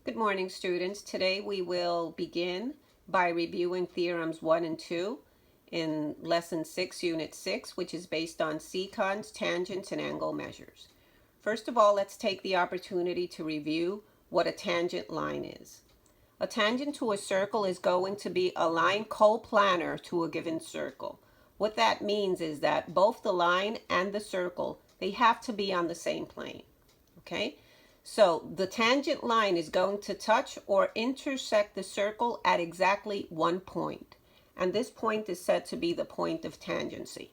Good morning, students. Today we will begin by reviewing Theorems 1 and 2 in Lesson 6, Unit 6, which is based on secants, tangents, and angle measures. First of all, let's take the opportunity to review what a tangent line is. A tangent to a circle is going to be a line coplanar to a given circle. What that means is that both the line and the circle, they have to be on the same plane. Okay? So the tangent line is going to touch or intersect the circle at exactly one point. And this point is said to be the point of tangency.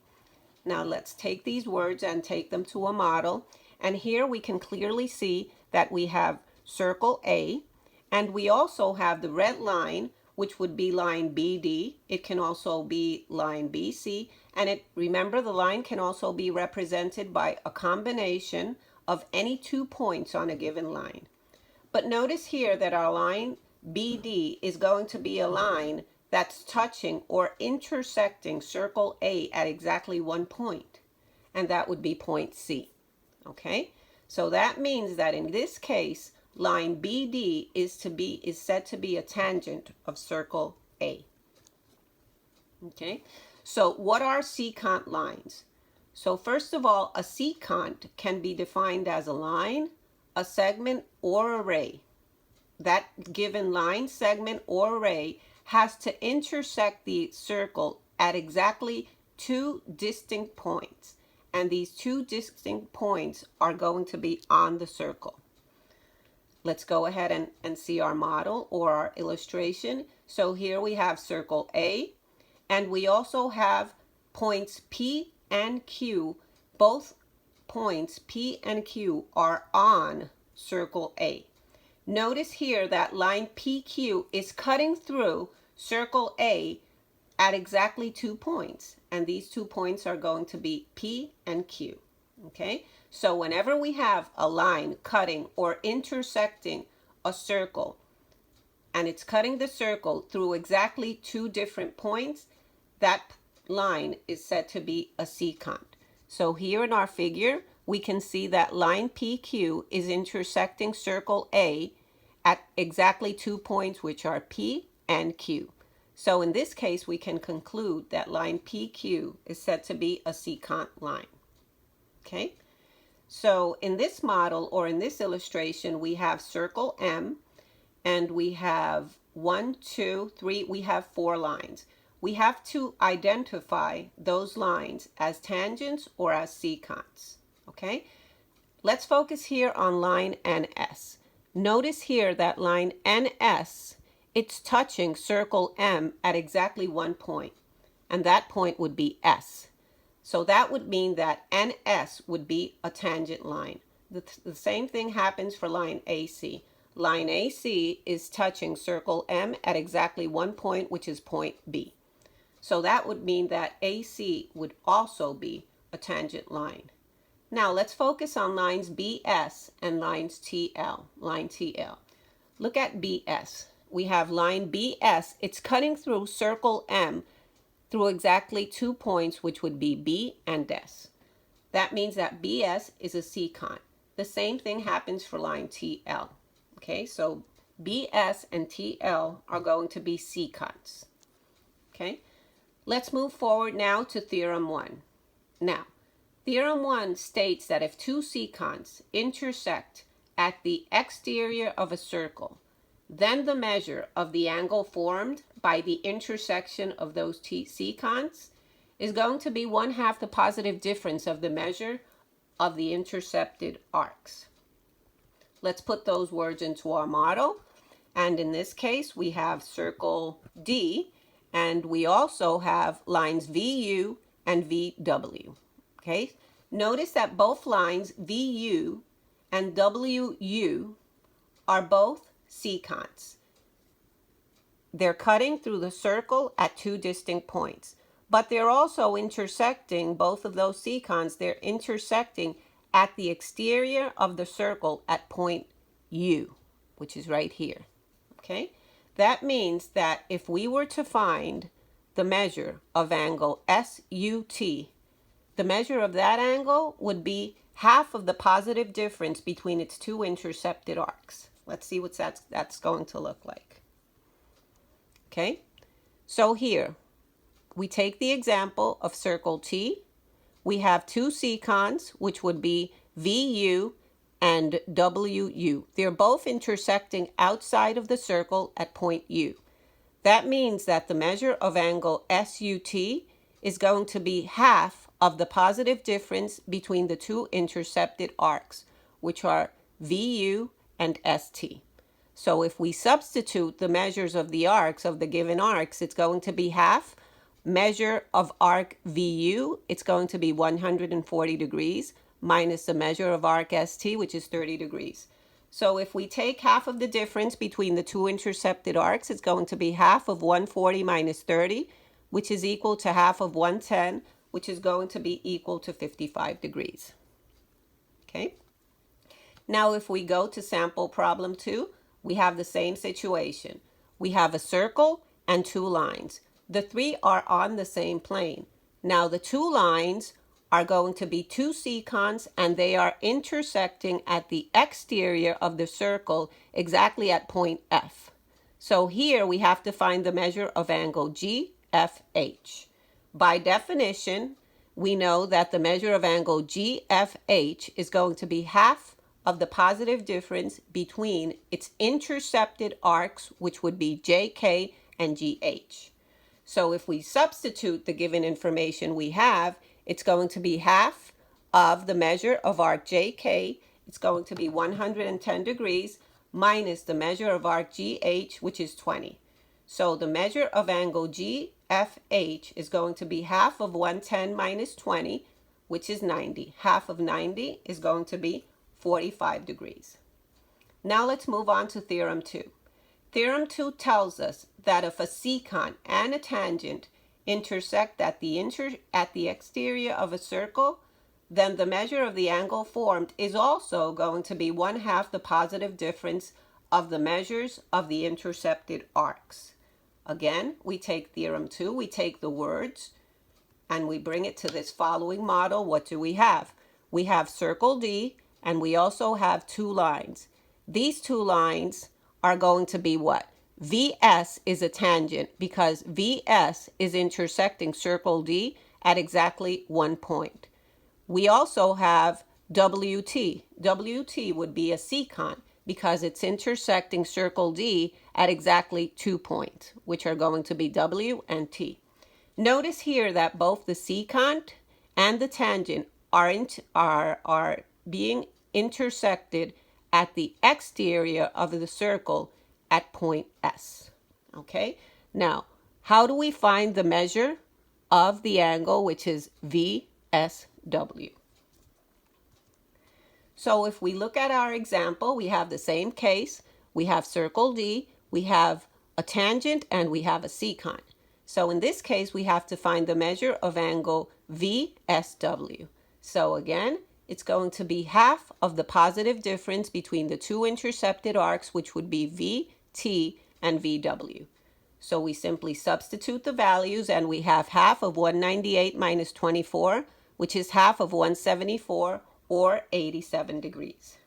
Now let's take these words and take them to a model. And here we can clearly see that we have circle A, and we also have the red line, which would be line BD. It can also be line BC. And remember, the line can also be represented by a combination of any 2 points on a given line. But notice here that our line BD is going to be a line that's touching or intersecting circle A at exactly one point, and that would be point C. Okay, so that means that in this case, line BD is said to be a tangent of circle A. Okay, so what are secant lines? So first of all, a secant can be defined as a line, a segment, or a ray. That given line, segment, or ray has to intersect the circle at exactly 2 distinct points. And these 2 distinct points are going to be on the circle. Let's go ahead and see our model or our illustration. So here we have circle A, and we also have points P and Q. Both points P and Q are on circle A. Notice here that line PQ is cutting through circle A at exactly 2 points, and these 2 points are going to be P and Q. Okay, so whenever we have a line cutting or intersecting a circle, and it's cutting the circle through exactly 2 different points, that line is said to be a secant. So here in our figure, we can see that line PQ is intersecting circle A at exactly 2 points, which are P and Q. So in this case, we can conclude that line PQ is said to be a secant line. Okay, so in this model or in this illustration, we have circle M, and we have 1, 2, 3, we have 4 lines. We have to identify those lines as tangents or as secants. Okay, let's focus here on line NS. Notice here that line NS, it's touching circle M at exactly 1 point, and that point would be S. So that would mean that NS would be a tangent line. The same thing happens for line AC. Line AC is touching circle M at exactly 1 point, which is point B. So that would mean that AC would also be a tangent line. Now let's focus on lines BS and lines TL, line TL. Look at BS. We have line BS. It's cutting through circle M through exactly 2 points, which would be B and S. That means that BS is a secant. The same thing happens for line TL. Okay, so BS and TL are going to be secants. Okay. Let's move forward now to Theorem 1. Now, Theorem 1 states that if 2 secants intersect at the exterior of a circle, then the measure of the angle formed by the intersection of those secants is going to be 1/2 the positive difference of the measure of the intercepted arcs. Let's put those words into our model. And in this case, we have circle D, and we also have lines VU and VW. Okay, notice that both lines VU and WU are both secants. They're cutting through the circle at 2 distinct points, but they're also intersecting, both of those secants, they're intersecting at the exterior of the circle at point U, which is right here. Okay, that means that if we were to find the measure of angle SUT, the measure of that angle would be 1/2 of the positive difference between its 2 intercepted arcs. Let's see what that's going to look like. Okay, so here we take the example of circle T. We have two secants, which would be VU and WU. They're both intersecting outside of the circle at point U. That means that the measure of angle SUT is going to be half of the positive difference between the two intercepted arcs, which are VU and ST. So if we substitute the measures of the arcs, of the given arcs, it's going to be half. Measure of arc VU, it's going to be 140 degrees, minus the measure of arc ST, which is 30 degrees. So if we take half of the difference between the two intercepted arcs, it's going to be half of 140 minus 30, which is equal to half of 110, which is going to be equal to 55 degrees. Okay? Now if we go to sample problem 2, we have the same situation. We have a circle and two lines. The three are on the same plane. Now the two lines are going to be two secants, and they are intersecting at the exterior of the circle exactly at point F. So here we have to find the measure of angle GFH. By definition, we know that the measure of angle GFH is going to be half of the positive difference between its intercepted arcs, which would be JK and GH. So if we substitute the given information we have, it's going to be half of the measure of arc JK. It's going to be 110 degrees minus the measure of arc GH, which is 20. So the measure of angle GFH is going to be half of 110 minus 20, which is 90. Half of 90 is going to be 45 degrees. Now let's move on to theorem 2. Theorem 2 tells us that if a secant and a tangent intersect at the exterior of a circle, then the measure of the angle formed is also going to be 1/2 the positive difference of the measures of the intercepted arcs. Again, we take theorem 2, we take the words, and we bring it to this following model. What do we have? We have circle D, and we also have two lines. These two lines are going to be what? VS is a tangent because VS is intersecting circle D at exactly 1 point. We also have WT. WT would be a secant because it's intersecting circle D at exactly 2 points, which are going to be W and T. Notice here that both the secant and the tangent are being intersected at the exterior of the circle at point S. Okay, now how do we find the measure of the angle, which is VSW? So if we look at our example, we have the same case. We have circle D, we have a tangent, and we have a secant. So in this case, we have to find the measure of angle VSW. So again, it's going to be half of the positive difference between the two intercepted arcs, which would be VT and VW. So we simply substitute the values, and we have half of 198 minus 24, which is half of 174, or 87 degrees.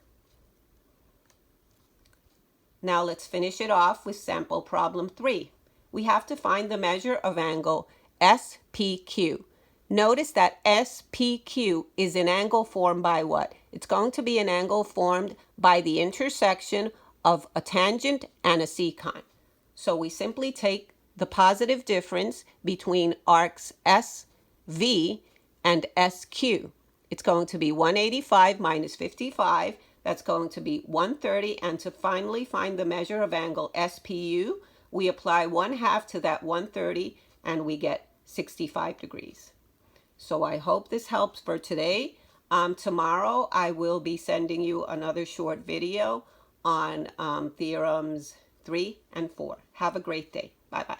Now let's finish it off with sample problem 3. We have to find the measure of angle SPQ. Notice that SPQ is an angle formed by what? It's going to be an angle formed by the intersection of a tangent and a secant. So we simply take the positive difference between arcs SV and SQ. It's going to be 185 minus 55. That's going to be 130. And to finally find the measure of angle SPU, we apply 1/2 to that 130, and we get 65 degrees. So I hope this helps for today. Tomorrow I will be sending you another short video on theorems 3 and 4. Have a great day. Bye-bye.